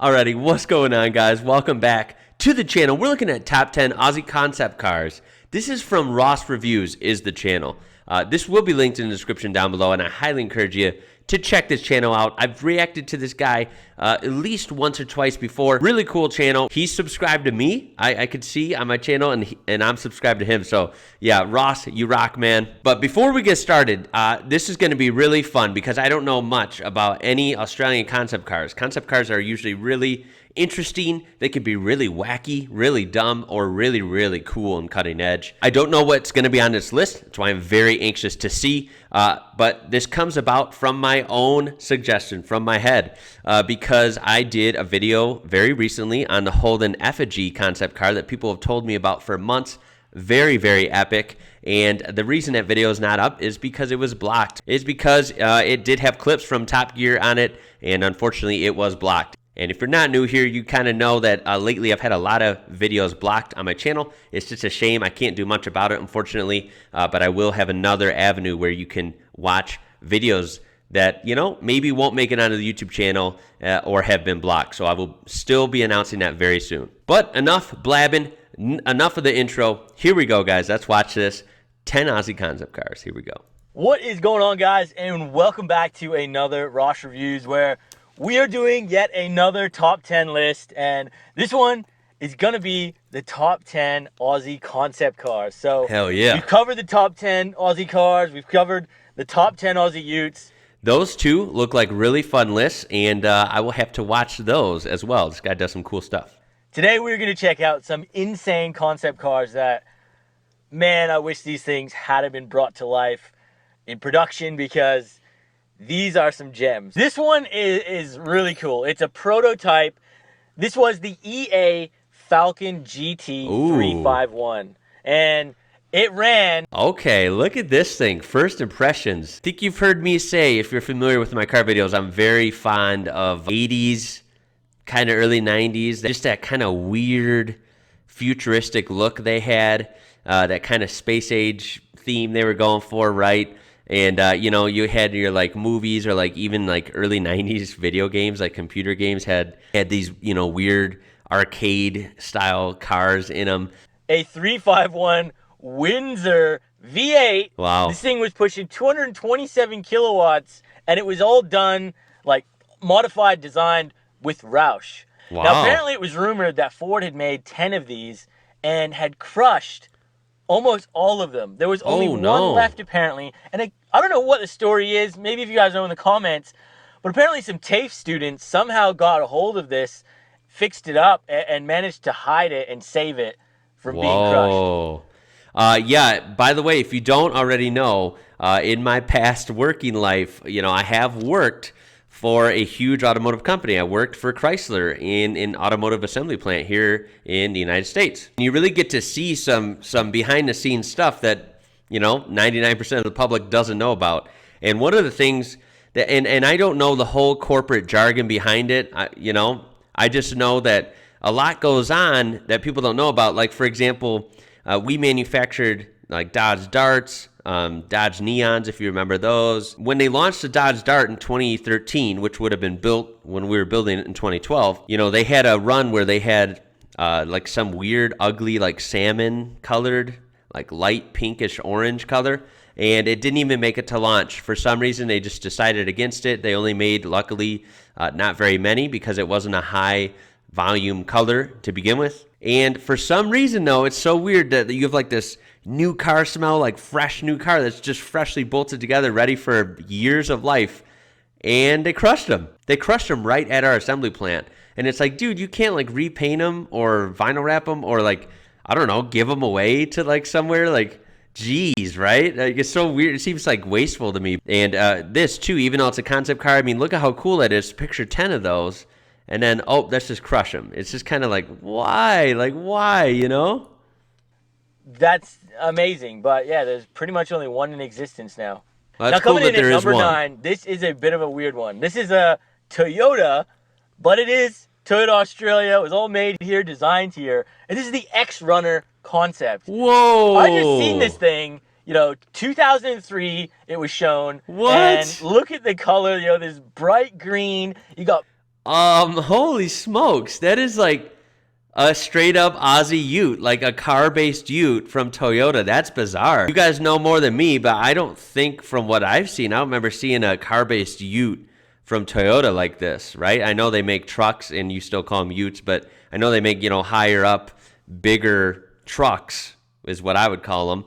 Alrighty, what's going on, guys? Welcome back to the channel. We're looking at top 10 Aussie concept cars. This is from Ross Reviews is the channel. This will be linked in the description down below, and I highly encourage you to check this channel out. I've reacted to this guy at least once or twice before. Really cool channel. He's subscribed to me. I could see on my channel, and I'm subscribed to him. So yeah, Ross, you rock, man. But before we get started, this is going to be really fun because I don't know much about any Australian concept cars. Concept cars are usually really interesting. They could be really wacky, really dumb, or really, really cool and cutting edge. I don't know what's going to be on this list. That's why I'm very anxious to see. But this comes about from my own suggestion, from my head, because I did a video very recently on the Holden Effigy concept car that people have told me about for months. Very, very epic. And the reason that video is not up is because it was blocked. It's because it did have clips from Top Gear on it, and unfortunately it was blocked. And if you're not new here, you kind of know that lately I've had a lot of videos blocked on my channel. It's just a shame. I can't do much about it, unfortunately, but I will have another avenue where you can watch videos that, you know, maybe won't make it onto the YouTube channel or have been blocked. So I will still be announcing that very soon. But enough blabbing, enough of the intro. Here we go, guys. Let's watch this. 10 Aussie concept cars. Here we go. What is going on, guys? And welcome back to another Ross Reviews, where we are doing yet another top 10 list, and this one is going to be the top 10 Aussie concept cars. So hell yeah. We've covered the top 10 Aussie cars. We've covered the top 10 Aussie utes. Those two look like really fun lists, and I will have to watch those as well. This guy does some cool stuff. Today we're going to check out some insane concept cars that, man, I wish these things had been brought to life in production, because these are some gems. This one is really cool. It's a prototype. This was the EA Falcon GT351. And it ran. Okay, look at this thing. First impressions. I think you've heard me say, if you're familiar with my car videos, I'm very fond of 80s, kind of early 90s. Just that kind of weird, futuristic look they had. That kind of space age theme they were going for, right? And, you know, you had your, like, movies or, like, even, like, early 90s video games, like computer games had these, you know, weird arcade-style cars in them. A 351 Windsor V8. Wow. This thing was pushing 227 kilowatts, and it was all done, like, modified, designed with Roush. Wow. Now, apparently it was rumored that Ford had made 10 of these and had crushed almost all of them. There was only one left, apparently. And I don't know what the story is. Maybe if you guys know in the comments. But apparently some TAFE students somehow got a hold of this, fixed it up, and managed to hide it and save it from being crushed. Yeah, by the way, if you don't already know, in my past working life, you know, I have worked for a huge automotive company. I worked for Chrysler in an automotive assembly plant here in the United States. And you really get to see some behind the scenes stuff that, you know, 99% of the public doesn't know about. And one of the things that, and I don't know the whole corporate jargon behind it, you know, I just know that a lot goes on that people don't know about. Like, for example, we manufactured like Dodge Darts, Dodge Neons, if you remember those. When they launched the Dodge Dart in 2013, which would have been built when we were building it in 2012, you know, they had a run where they had like some weird, ugly, like salmon colored, like light pinkish orange color, and it didn't even make it to launch. For some reason, they just decided against it. They only made, luckily, not very many because it wasn't a high volume color to begin with. And for some reason, though, it's so weird that you have like this new car smell, like fresh new car that's just freshly bolted together, ready for years of life. And they crushed them. They crushed them right at our assembly plant. And it's like, dude, you can't like repaint them or vinyl wrap them or like, I don't know, give them away to like somewhere. Like, geez, right? Like, it's so weird. It seems like wasteful to me. And this too, even though it's a concept car, I mean, look at how cool that is. Picture 10 of those. And then, oh, let's just crush them. It's just kind of like, why? Like, why, you know? That's amazing. But, yeah, there's pretty much only one in existence now. Well, now, cool coming in at number 9, this is a bit of a weird one. This is a Toyota, but it is Toyota Australia. It was all made here, designed here. And this is the XRunner concept. Whoa! I just seen this thing, you know, 2003 it was shown. What? And look at the color, you know, this bright green. You got Holy smokes, that is like a straight up Aussie Ute, like a car-based Ute from Toyota. That's bizarre. You guys know more than me, but I don't think from what I've seen, I don't remember seeing a car-based Ute from Toyota like this, right? I know they make trucks and you still call them Utes, but I know they make, higher up, bigger trucks is what I would call them.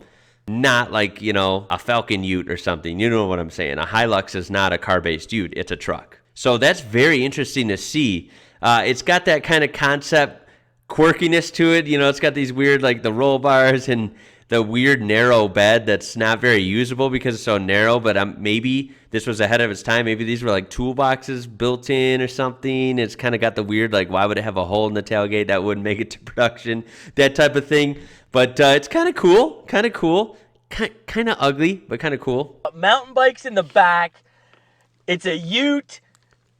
Not like, a Falcon Ute or something. You know what I'm saying? A Hilux is not a car-based Ute. It's a truck. So that's very interesting to see. It's got that kind of concept quirkiness to it. It's got these weird, like the roll bars and the weird narrow bed that's not very usable because it's so narrow. But maybe this was ahead of its time. Maybe these were like toolboxes built in or something. It's kind of got the weird, like, why would it have a hole in the tailgate that wouldn't make it to production? That type of thing. But it's kind of cool. Kind of ugly, but kind of cool. Mountain bikes in the back. It's a Ute.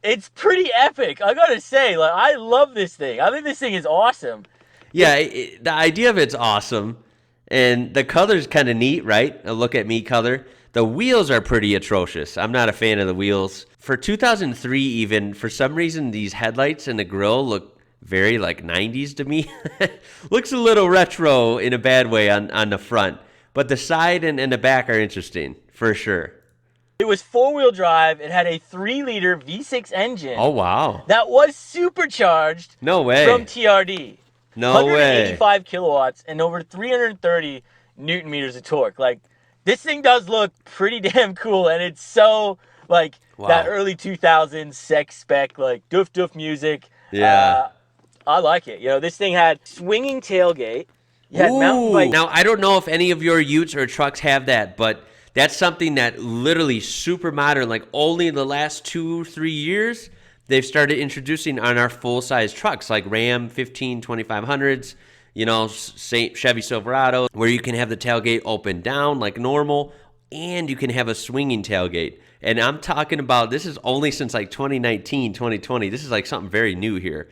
It's pretty epic. I gotta say, like, I love this thing. I think this thing is awesome. Yeah, the idea of it's awesome. And the color's kind of neat, right? A look at me color. The wheels are pretty atrocious. I'm not a fan of the wheels. For 2003 even, for some reason, these headlights and the grille look very like 90s to me. Looks a little retro in a bad way on the front. But the side and the back are interesting, for sure. It was four-wheel drive. It had a 3-liter V6 engine. Oh, wow. That was supercharged. No way. From TRD. No 185 way. kilowatts and over 330 newton meters of torque. Like, this thing does look pretty damn cool, and it's so, like, wow. That early 2000s sex spec, like, doof music. Yeah. I like it. This thing had swinging tailgate. You had mountain bike. Now, I don't know if any of your Utes or trucks have that, but that's something that literally super modern, like only in the last 2-3 years, they've started introducing on our full-size trucks, like Ram 2500s, Chevy Silverado, where you can have the tailgate open down like normal, and you can have a swinging tailgate. And I'm talking about, this is only since like 2019, 2020. This is like something very new here.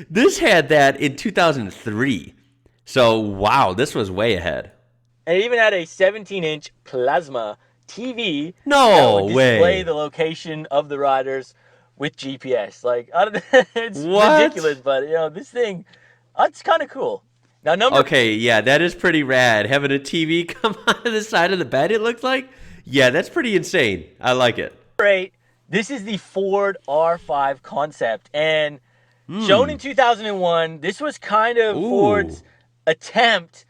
This had that in 2003. So, wow, this was way ahead. And it even had a 17-inch plasma TV that would display the location of the riders with GPS. Like, I don't know, it's ridiculous, but this thing, it's kind of cool. Now, Okay, yeah, that is pretty rad. Having a TV come out of the side of the bed, it looked like. Yeah, that's pretty insane. I like it. Great. This is the Ford R5 concept, and shown in 2001. This was kind of Ford's attempt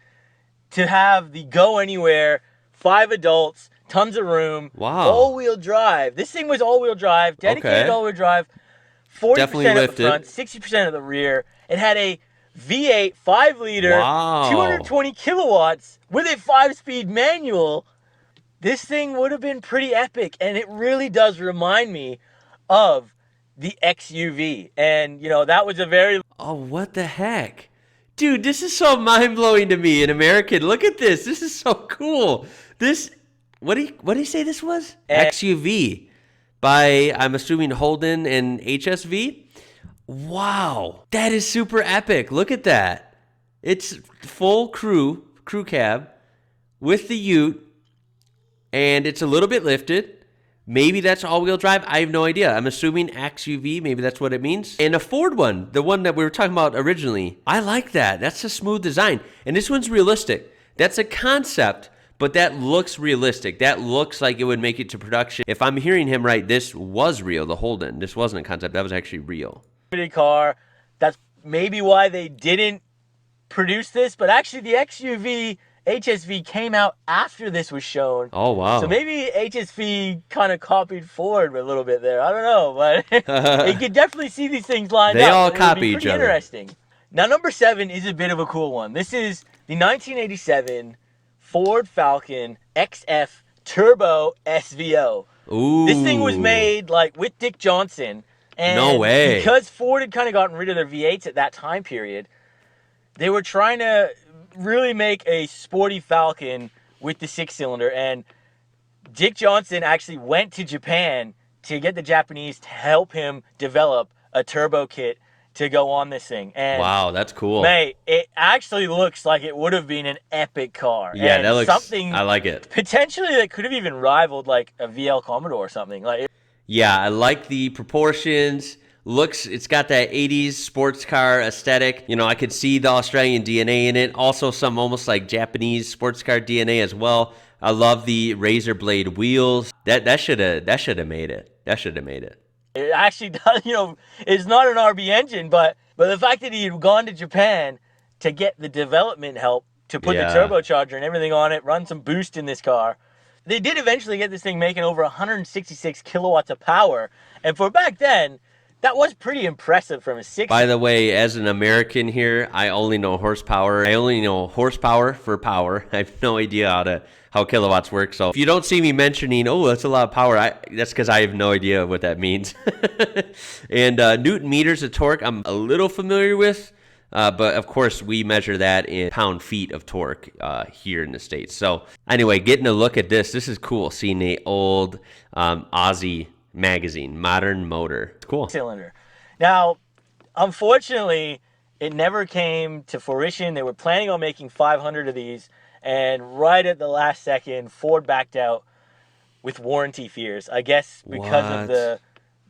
to have the go anywhere, 5 adults, tons of room, all-wheel drive. This thing was all-wheel drive, dedicated all-wheel drive, 40% of the front, 60% of the rear. It had a V8 5-liter, 220 kilowatts with a 5-speed manual. This thing would have been pretty epic, and it really does remind me of the XUV. And, that was a very... Oh, what the heck? Dude, this is so mind-blowing to me, an American. Look at this. This is so cool. What do you say this was? XUV by, I'm assuming, Holden and HSV. Wow. That is super epic. Look at that. It's full crew cab with the Ute, and it's a little bit lifted. Maybe that's all-wheel drive. I have no idea. I'm assuming XUV. Maybe that's what it means. And a Ford one, the one that we were talking about originally. I like that. That's a smooth design. And this one's realistic. That's a concept, but that looks realistic. That looks like it would make it to production. If I'm hearing him right, this was real, the Holden. This wasn't a concept. That was actually real. Car. That's maybe why they didn't produce this, but actually the XUV HSV came out after this was shown. Oh, wow. So maybe HSV kind of copied Ford a little bit there. I don't know, but you could definitely see these things lined up. They all copy each other. Interesting. Now, number 7 is a bit of a cool one. This is the 1987 Ford Falcon XF Turbo SVO. Ooh. This thing was made with Dick Johnson. And no way. Because Ford had kind of gotten rid of their V8s at that time period, they were trying to really make a sporty Falcon with the 6-cylinder, and Dick Johnson actually went to Japan to get the Japanese to help him develop a turbo kit to go on this thing. And wow, that's cool. Mate, it actually looks like it would have been an epic car. Yeah, and that looks something I like it. Potentially that could have even rivaled like a VL Commodore or something. Yeah, I like the proportions. looks, it's got that 80s sports car aesthetic. You know, I could see the Australian DNA in it. Also some almost like Japanese sports car DNA as well. I love the razor blade wheels. That should have made it. That should have made it. It actually does, you know, it's not an RB engine, but the fact that he had gone to Japan to get the development help to put the turbocharger and everything on it, run some boost in this car. They did eventually get this thing making over 166 kilowatts of power. And for back then, that was pretty impressive from a 60. By the way, as an American here, I only know horsepower. I only know horsepower for power. I have no idea how kilowatts work. So if you don't see me mentioning, oh, that's a lot of power, that's because I have no idea what that means. And Newton meters of torque, I'm a little familiar with. But of course, we measure that in pound-feet of torque here in the States. So anyway, getting a look at this is cool. Seeing a old AUSSIE magazine, Modern Motor. It's cool. Cylinder. Now, unfortunately, it never came to fruition. They were planning on making 500 of these, and right at the last second, Ford backed out with warranty fears. I guess because of the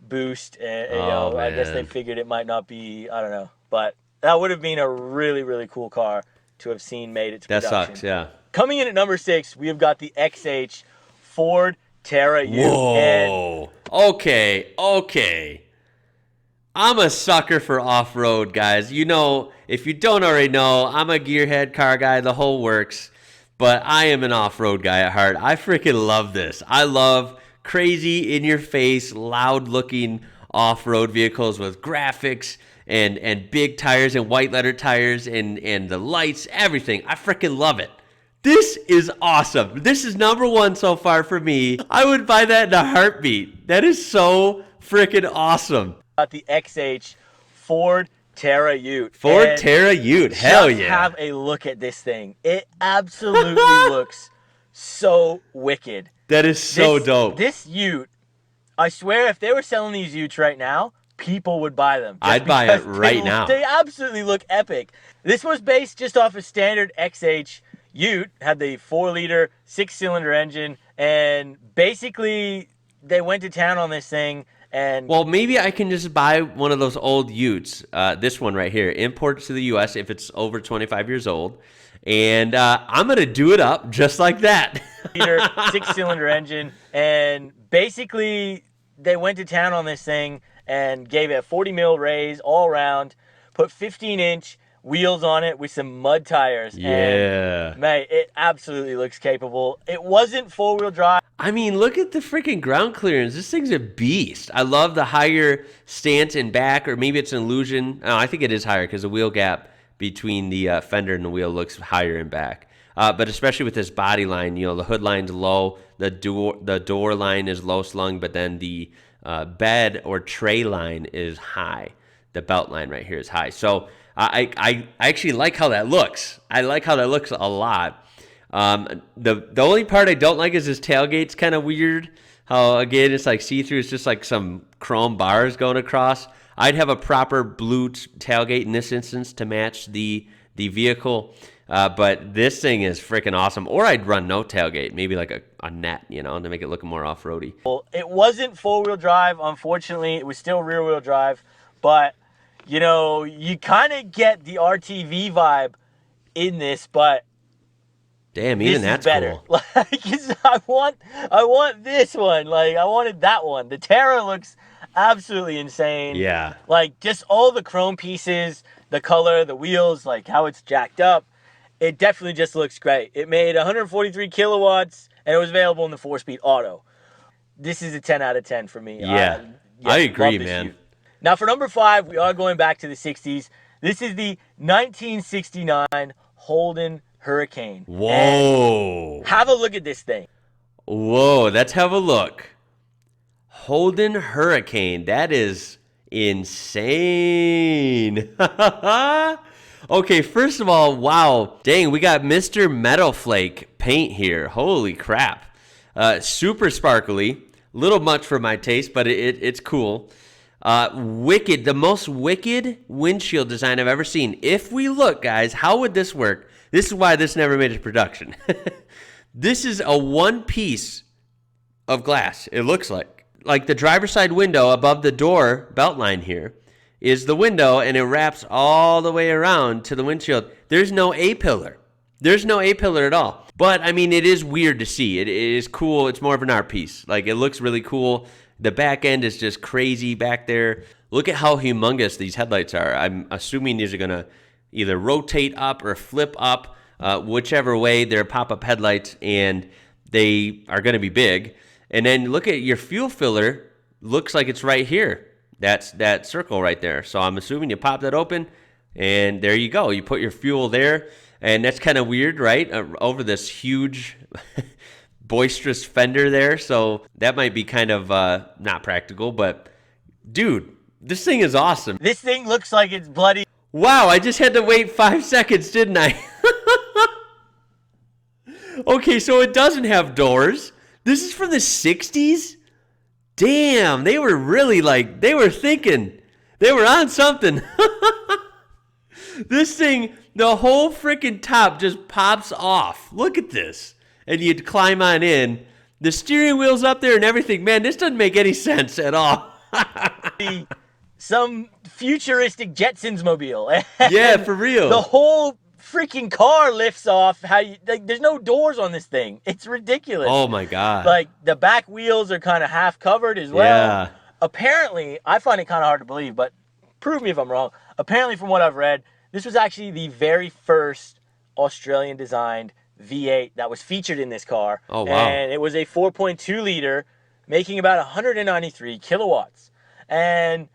boost. I guess they figured it might not be, I don't know. But that would have been a really, really cool car to have seen made it to production. That sucks, yeah. Coming in at number 6, we have got the XH Ford Terra U. Whoa. Okay. I'm a sucker for off-road, guys. You know, if you don't already know, I'm a gearhead, car guy, the whole works. But I am an off-road guy at heart. I freaking love this. I love crazy, in-your-face, loud-looking off-road vehicles with graphics and big tires and white letter tires and the lights, everything. I freaking love it. This is awesome. This is number 1 so far for me. I would buy that in a heartbeat. That is so freaking awesome. Got the XH Ford Terra Ute. Ford Terra Ute. Hell yeah. Have a look at this thing. It absolutely looks so wicked. That is so dope. This Ute, I swear if they were selling these Utes right now, people would buy them. I'd buy it right now. They absolutely look epic. This was based just off a standard XH Ute, had the 4-liter 6-cylinder engine, and basically they went to town on this thing. And well, maybe I can just buy one of those old Utes, this one right here, import it to the U.S. if it's over 25 years old, and I'm going to do it up just like that. 6-cylinder engine, and basically they went to town on this thing and gave it a 40 mil raise all around, put 15-inch wheels on it with some mud tires. Yeah. And, mate, it absolutely looks capable. It wasn't 4-wheel drive. I mean, look at the freaking ground clearance. This thing's a beast. I love the higher stance in back, or maybe it's an illusion. Oh, I think it is higher because the wheel gap between the fender and the wheel looks higher in back. But especially with this body line, you know, the hood line's low, the door line is low slung, but then the bed or tray line is high. The belt line right here is high. So I actually like how that looks. I like how that looks a lot. The only part I don't like is this tailgate's kind of weird. How, again, it's like see-through. It's just like some chrome bars going across. I'd have a proper blue tailgate in this instance to match the vehicle. But this thing is freaking awesome. Or I'd run no tailgate, maybe like a net, you know, to make it look more off-roady. Well, it wasn't 4-wheel drive, unfortunately. It was still rear-wheel drive. But, you know, you kind of get the RTV vibe in this, but damn, even that's better. Cool. Like, I want this one. Like, I wanted that one. The Terra looks absolutely insane. Yeah. Like, just all the chrome pieces, the color, the wheels, like how it's jacked up. It definitely just looks great. It made 143 kilowatts, and it was available in the 4-speed auto. This is a 10 out of 10 for me. Yeah, I agree, man. Ute. Now, for number 5, we are going back to the 60s. This is the 1969 Holden Hurricane. Whoa. And have a look at this thing. Whoa, let's have a look. Holden Hurricane. That is insane. Okay, first of all, wow. Dang, we got Mr. Metal Flake paint here. Holy crap. Super sparkly. Little much for my taste, but it's cool. Wicked. The most wicked windshield design I've ever seen. If we look, guys, how would this work? This is why this never made it to production. This is a one piece of glass, it looks like. like the driver's side window above the door belt line here is the window, and it wraps all the way around to the windshield. There's no A-pillar. There's no A-pillar at all. But, I mean, it is weird to see. It is cool. It's more of an art piece. Like, it looks really cool. The back end is just crazy back there. Look at how humongous these headlights are. I'm assuming these are going to either rotate up or flip up, whichever way. They're pop-up headlights, and they are going to be big. And then look at your fuel filler. Looks like it's right here. That's that circle right there. So I'm assuming you pop that open, and there you go. You put your fuel there, and that's kind of weird, right? Over this huge, boisterous fender there. So that might be kind of not practical, but dude, this thing is awesome. This thing looks like it's bloody. Wow, I just had to wait 5 seconds, didn't I? Okay, so it doesn't have doors. This is from the 60s? Damn, they were really they were thinking. They were on something. This thing, the whole freaking top just pops off. Look at this. And you'd climb on in. The steering wheel's up there and everything. Man, this doesn't make any sense at all. Some futuristic Jetsons mobile. Yeah, for real. The whole freaking car lifts off. There's no doors on this thing. It's ridiculous. Oh my god. Like the back wheels are kind of half covered as well. Yeah. Apparently, I find it kind of hard to believe, but prove me if I'm wrong. Apparently, from what I've read, this was actually the very first Australian designed V8 that was featured in this car. Oh wow. And it was a 4.2 liter, making about 193 kilowatts. And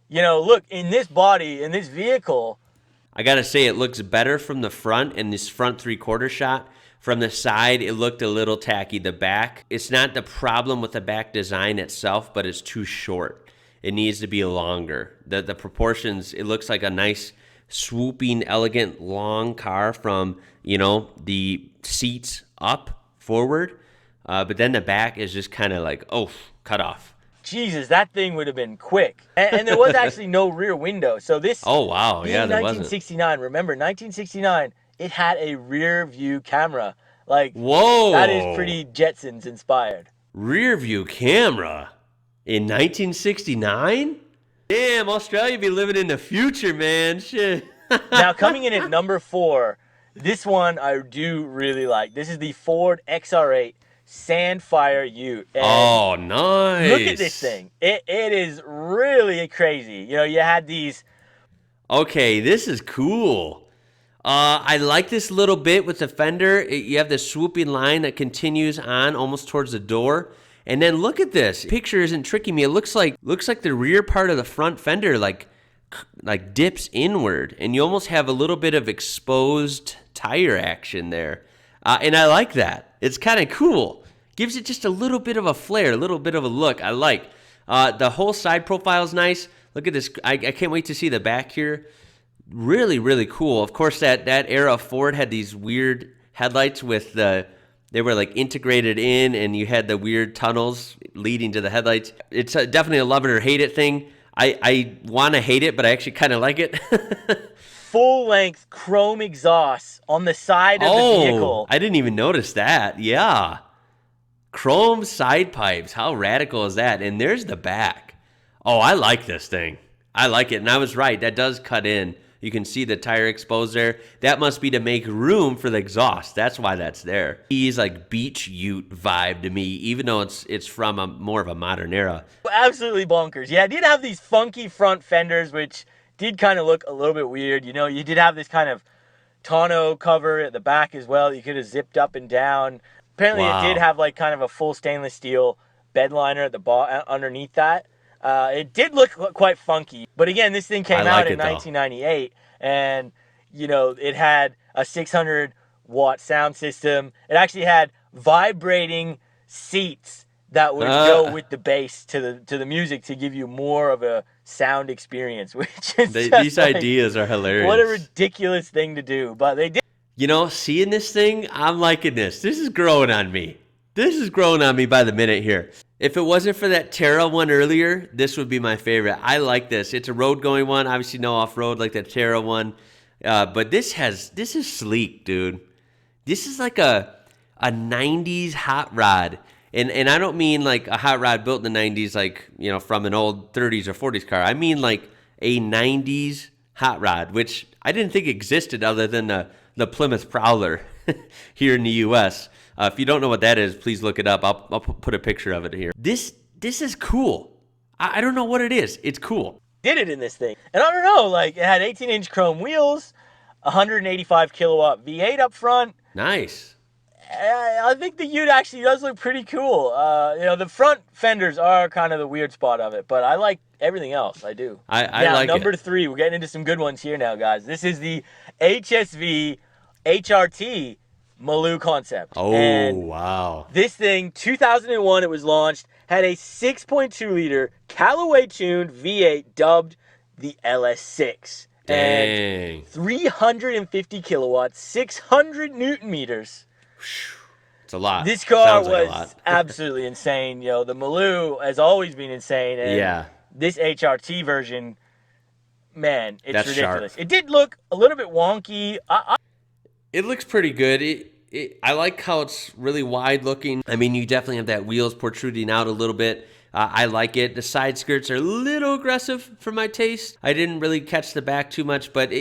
you know, look, in this body, in this vehicle, I gotta say, it looks better from the front in this front 3/4 shot. From the side, it looked a little tacky. The back, it's not the problem with the back design itself, but it's too short. It needs to be longer. The proportions, it looks like a nice, swooping, elegant, long car from, you know, the seats up forward. But then the back is just kind of like, oh, cut off. Jesus, that thing would have been quick. And there was actually no rear window. So this, oh wow, yeah, there wasn't. 1969, remember, 1969, it had a rear view camera. Like, whoa, that is pretty Jetsons inspired. Rear view camera in 1969? Damn, Australia be living in the future, man. Shit. Now, coming in at number 4, this one I do really like. This is the Ford XR8 Sandfire Ute. And oh, nice. look at this thing. It is really crazy. You know, you had these. Okay, this is cool. I like this little bit with the fender. You have this swooping line that continues on almost towards the door. And then look at this. Picture isn't tricking me. It looks like the rear part of the front fender like dips inward, and you almost have a little bit of exposed tire action there. And I like that. It's kind of cool. Gives it just a little bit of a flair, a little bit of a look. I like. The whole side profile is nice. Look at this. I can't wait to see the back here. Really, really cool. Of course, that era Ford had these weird headlights with they were like integrated in, and you had the weird tunnels leading to the headlights. It's definitely a love it or hate it thing. I want to hate it, but I actually kind of like it. Full-length chrome exhaust on the side of the vehicle. I didn't even notice that. Yeah. Chrome side pipes. How radical is that? And there's the back. Oh, I like this thing. I like it. And I was right. That does cut in. You can see the tire exposed there. That must be to make room for the exhaust. That's why that's there. He's like beach ute vibe to me, even though it's from more of a modern era. Absolutely bonkers. Yeah, it did have these funky front fenders, which did kind of look a little bit weird. You know, you did have this kind of tonneau cover at the back as well. You could have zipped up and down. Apparently, It did have like kind of a full stainless steel bed liner at the underneath that. It did look quite funky. But again, this thing came out in 1998, and you know, it had a 600-watt sound system. It actually had vibrating seats that would go with the bass to the music to give you more of a sound experience, which is these ideas are hilarious. What a ridiculous thing to do, but they did. You know, seeing this thing, I'm liking this. This is growing on me. This is growing on me by the minute here. If it wasn't for that Terra one earlier, this would be my favorite. I like this. It's a road-going one. Obviously, no off-road like that Terra one. But this is sleek, dude. This is like a 90s hot rod. And I don't mean like a hot rod built in the 90s, like, you know, from an old 30s or 40s car. I mean like a 90s hot rod, which I didn't think existed other than the Plymouth Prowler here in the U.S. If you don't know what that is, please look it up. I'll put a picture of it here. This is cool. I don't know what it is. It's cool. Did it in this thing. And I don't know, like, it had 18-inch chrome wheels, 185 kilowatt V8 up front. Nice. I think the Ute actually does look pretty cool. You know, the front fenders are kind of the weird spot of it, but I like everything else. I do. I like number it. 3, we're getting into some good ones here now, guys. This is the HSV HRT Malou concept. Oh, and wow. this thing, 2001, it was launched, had a 6.2 liter Callaway tuned V8 dubbed the LS6. Dang. And 350 kilowatts, 600 Newton meters. It's a lot. This car Sounds like a was lot. absolutely insane. You know, the Malou has always been insane. And Yeah. this HRT version, man, it's That's ridiculous. sharp. It did look a little bit wonky. It looks pretty good. I like how it's really wide looking. I mean, you definitely have that wheels protruding out a little bit. I like it. The side skirts are a little aggressive for my taste. I didn't really catch the back too much, but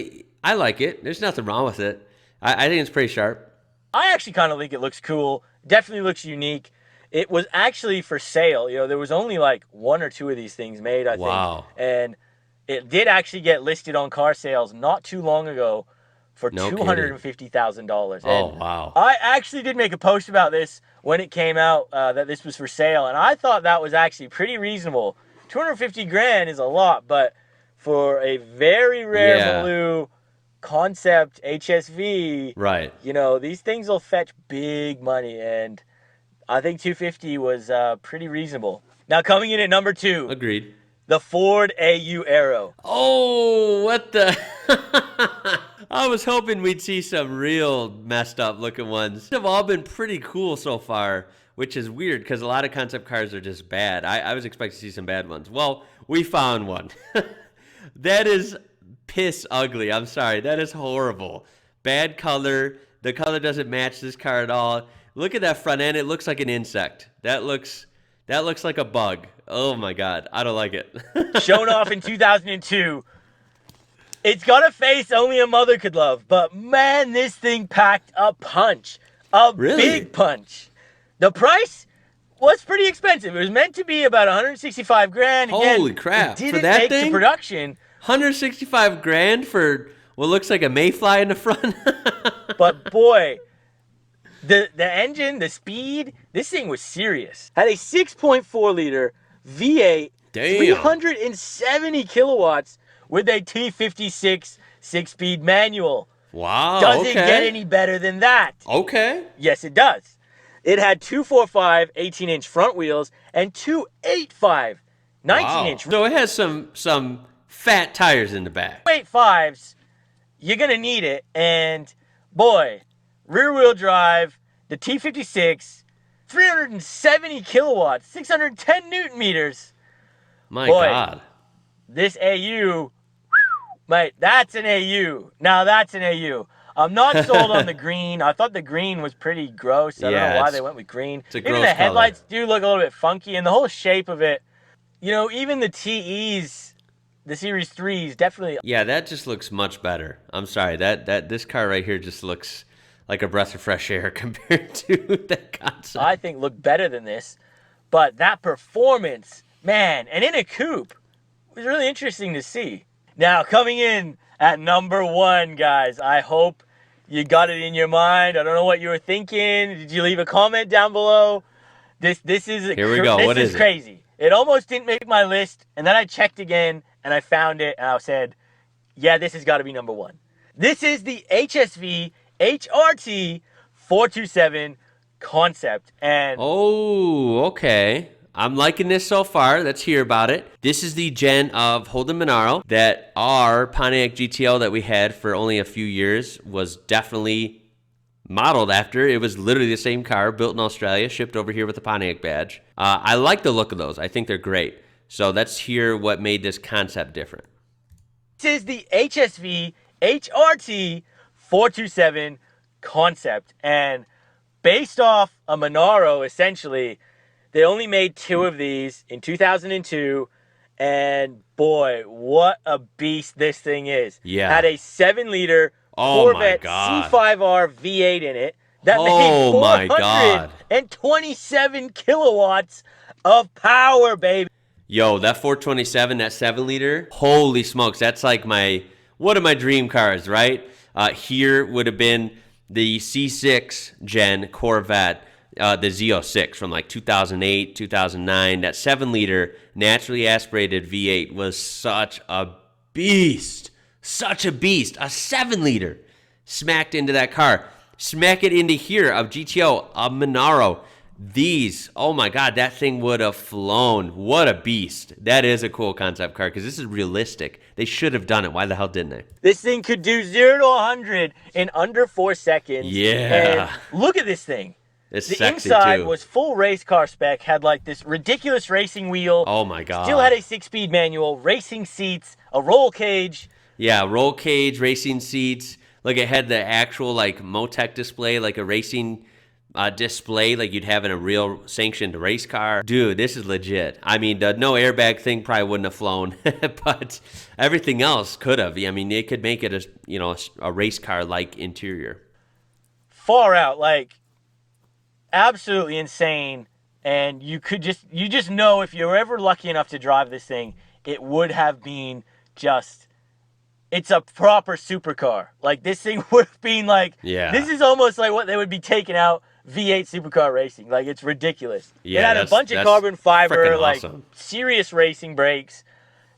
I like it. There's nothing wrong with it. I think it's pretty sharp. I actually kind of think it looks cool. Definitely looks unique. It was actually for sale. You know, there was only like 1 or 2 of these things made, I think. Wow. And it did actually get listed on car sales not too long ago for $250,000. Oh, wow. I actually did make a post about this when it came out, that this was for sale, and I thought that was actually pretty reasonable. 250 grand is a lot, but for a very rare Malou concept HSV, Right. you know, these things will fetch big money, and I think 250 was pretty reasonable. Now, coming in at number 2. Agreed. The Ford AU Aero. Oh, what the? I was hoping we'd see some real messed up looking ones. They've all been pretty cool so far, which is weird because a lot of concept cars are just bad. I was expecting to see some bad ones. Well, we found one. That is piss ugly. I'm sorry. That is horrible. Bad color. The color doesn't match this car at all. Look at that front end. It looks like an insect. That looks like a bug. Oh my God. I don't like it. Shown off in 2002. It's got a face only a mother could love, but man, this thing packed a punch. A big punch. The price was pretty expensive. It was meant to be about 165 grand. Again, holy crap. It didn't for that make thing? the production. 165 grand for what looks like a mayfly in the front? But boy, the engine, the speed, this thing was serious. Had a 6.4 liter V8, Damn. 370 kilowatts with a T56 6-speed manual. Wow. Does it okay. get any better than that? Okay. Yes, it does. It had 245 18-inch front wheels and 285 19-inch. Wow. So it has some fat tires in the back. 285s, you're going to need it. And boy, rear-wheel drive, the T56, 370 kilowatts, 610 Newton meters. My Boy, God. This AU, mate, that's an AU. Now that's an AU. I'm not sold on the green. I thought the green was pretty gross. I don't know why they went with green. It's a Even gross the headlights color. do look a little bit funky, and the whole shape of it. You know, even the TEs, the Series 3s, definitely. Yeah, that just looks much better. I'm sorry. This car right here just looks like a breath of fresh air compared to that concept. I think look better than this. But that performance, man, and in a coupe, was really interesting to see. Now, coming in at number 1, guys, I hope you got it in your mind. I don't know what you were thinking. Did you leave a comment down below? This is Here we go. What is it? Crazy. It almost didn't make my list, and then I checked again, and I found it, and I said, yeah, this has got to be number 1. This is the HSV HRT 427 concept. And oh, okay. I'm liking this so far. Let's hear about it. This is the gen of Holden Monaro that our Pontiac GTO that we had for only a few years was definitely modeled after. It was literally the same car, built in Australia, shipped over here with a Pontiac badge. I like the look of those. I think they're great. So let's hear what made this concept different. This is the HSV HRT 427 concept. And based off a Monaro, essentially, They only made 2 of these in 2002, and boy, what a beast this thing is. Yeah. Had a 7-liter Oh my Corvette God. C5R V8 in it that Oh my made God. 427 kilowatts of power, baby. Yo, that 427, that 7-liter, holy smokes, that's like one of my dream cars, right? Here would have been the C6 Gen Corvette, the Z06 from like 2008, 2009. That 7-liter naturally aspirated V8 was such a beast. Such a beast. A 7-liter smacked into that car. Smack it into here, a GTO, a Monaro. These, oh my God, that thing would have flown. What a beast. That is a cool concept car because this is realistic. They should have done it. Why the hell didn't they? This thing could do 0 to 100 in under 4 seconds. Yeah. And look at this thing. It's the sexy inside too. was full race car spec, had like this ridiculous racing wheel. Oh my God. Still had a 6-speed manual, racing seats, a roll cage. Yeah, roll cage, racing seats. Like it had the actual like Motec display, like a racing display like you'd have in a real sanctioned race car. Dude, this is legit. I mean, the no airbag thing probably wouldn't have flown, but everything else could have. I mean, it could make it a race car like interior. Far out, like absolutely insane. And you just know if you're ever lucky enough to drive this thing, it would have been it's a proper supercar. Like this thing would have been like, this is almost like what they would be taking out V8 supercar racing. Like it's ridiculous. Yeah, it had a bunch of carbon fiber, like awesome. Serious racing brakes.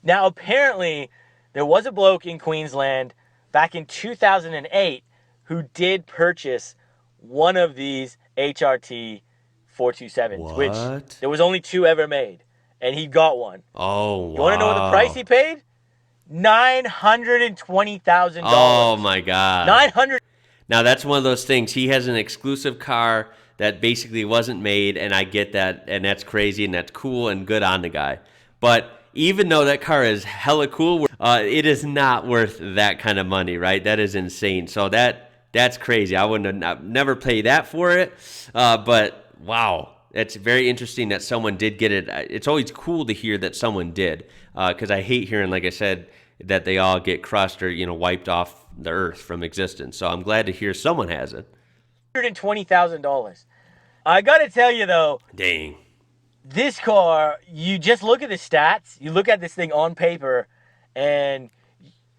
Now apparently there was a bloke in Queensland back in 2008 who did purchase one of these HRT 427s, which there was only 2 ever made, and he got one. Oh, wow. You want to know what the price he paid? $920,000. Oh my God. 900. Now that's one of those things. He has an exclusive car that basically wasn't made, and I get that, and that's crazy, and that's cool, and good on the guy. But even though that car is hella cool, it is not worth that kind of money, right? That is insane. So that's crazy. I wouldn't have never paid that for it. But wow, it's very interesting that someone did get it. It's always cool to hear that someone did, because I hate hearing, like I said, that they all get crushed or wiped off the earth from existence. So I'm glad to hear someone has it. $120,000. I got to tell you though, dang, this car, you just look at the stats, you look at this thing on paper, and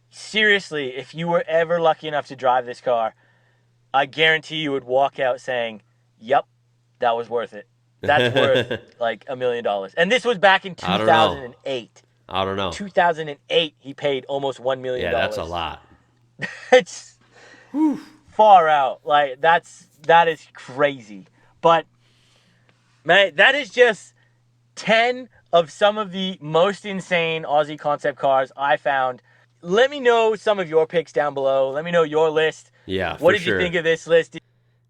seriously, if you were ever lucky enough to drive this car, I guarantee you would walk out saying, yep, that was worth it. That's worth like $1 million. And this was back in 2008. I don't know. 2008, he paid almost $1 million. Yeah, that's a lot. It's far out. Like that is crazy. But man, that is just 10 of some of the most insane Aussie concept cars I found. Let me know some of your picks down below. Let me know your list. Yeah, what did you think of this list?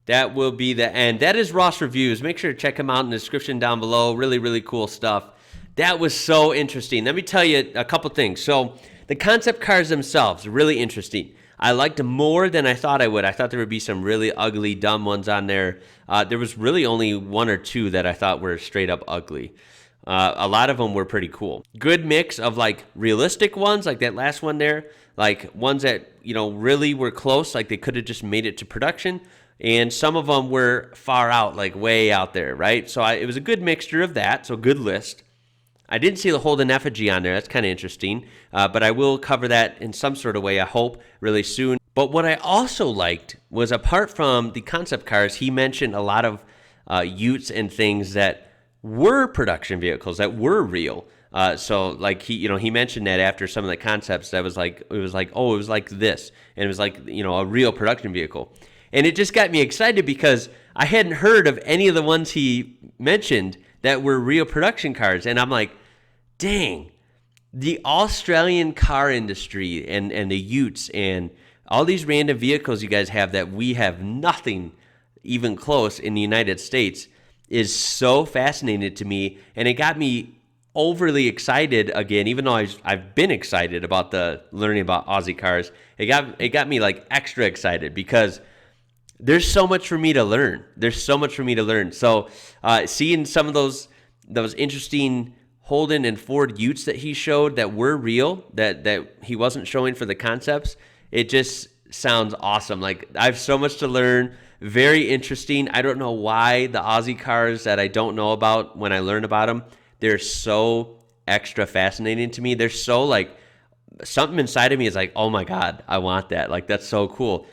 That will be the end. That is Ross Reviews. Make sure to check him out in the description down below. Really, really cool stuff. That was so interesting. Let me tell you a couple things. So the concept cars themselves are really interesting. I liked them more than I thought I would. I thought there would be some really ugly, dumb ones on there. There was really only 1 or 2 that I thought were straight up ugly. A lot of them were pretty cool. Good mix of like realistic ones, like that last one there, like ones that, really were close, like they could have just made it to production. And some of them were far out, like way out there, right? So it was a good mixture of that, so good list. I didn't see the Holden effigy on there. That's kind of interesting. But I will cover that in some sort of way, I hope, really soon. But what I also liked was, apart from the concept cars, he mentioned a lot of utes and things that were production vehicles, that were real. So like he mentioned that after some of the concepts, it was like this. And it was like, a real production vehicle. And it just got me excited because I hadn't heard of any of the ones he mentioned that were real production cars. And I'm like, dang, the Australian car industry and the utes and all these random vehicles you guys have that we have nothing even close in the United States is so fascinating to me. And it got me overly excited again, even though I've been excited about learning about Aussie cars. It got me like extra excited because there's so much for me to learn. So seeing some of those those interesting Holden and Ford Utes that he showed that were real, that he wasn't showing for the concepts. It just sounds awesome. Like, I have so much to learn. Very interesting. I don't know why the Aussie cars that I don't know about, when I learn about them, they're so extra fascinating to me. They're so, like, something inside of me is like, oh my God, I want that. Like, that's so cool.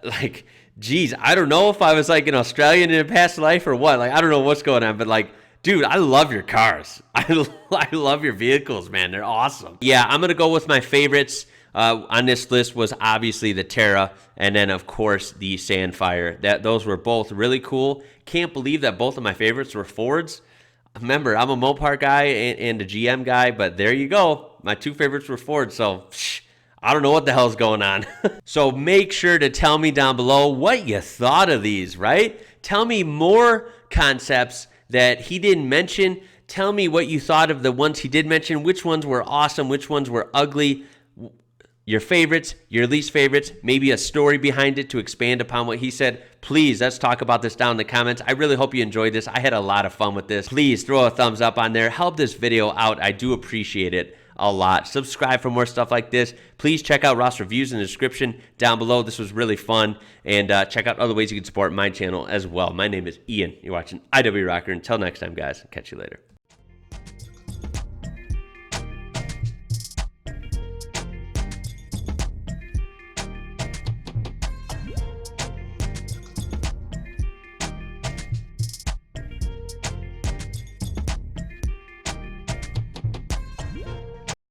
Like, geez, I don't know if I was like an Australian in a past life or what. Like, I don't know what's going on, but like, dude, I love your cars. I love your vehicles, man. They're awesome. Yeah, I'm going to go with my favorites. On this list was obviously the Terra, and then of course the Sandfire. Those were both really cool. Can't believe that both of my favorites were Fords. Remember, I'm a Mopar guy and a GM guy, but there you go. My two favorites were Ford, so I don't know what the hell's going on. So make sure to tell me down below what you thought of these, right? Tell me more concepts that he didn't mention. Tell me what you thought of the ones he did mention, which ones were awesome, which ones were ugly, your favorites, your least favorites, maybe a story behind it to expand upon what he said. Please, let's talk about this down in the comments. I really hope you enjoyed this. I had a lot of fun with this. Please throw a thumbs up on there. Help this video out. I do appreciate it a lot. Subscribe for more stuff like this. Please check out Ross Reviews in the description down below. This was really fun. And check out other ways you can support my channel as well. My name is Ian. You're watching IWrocker. Until next time, guys. Catch you later.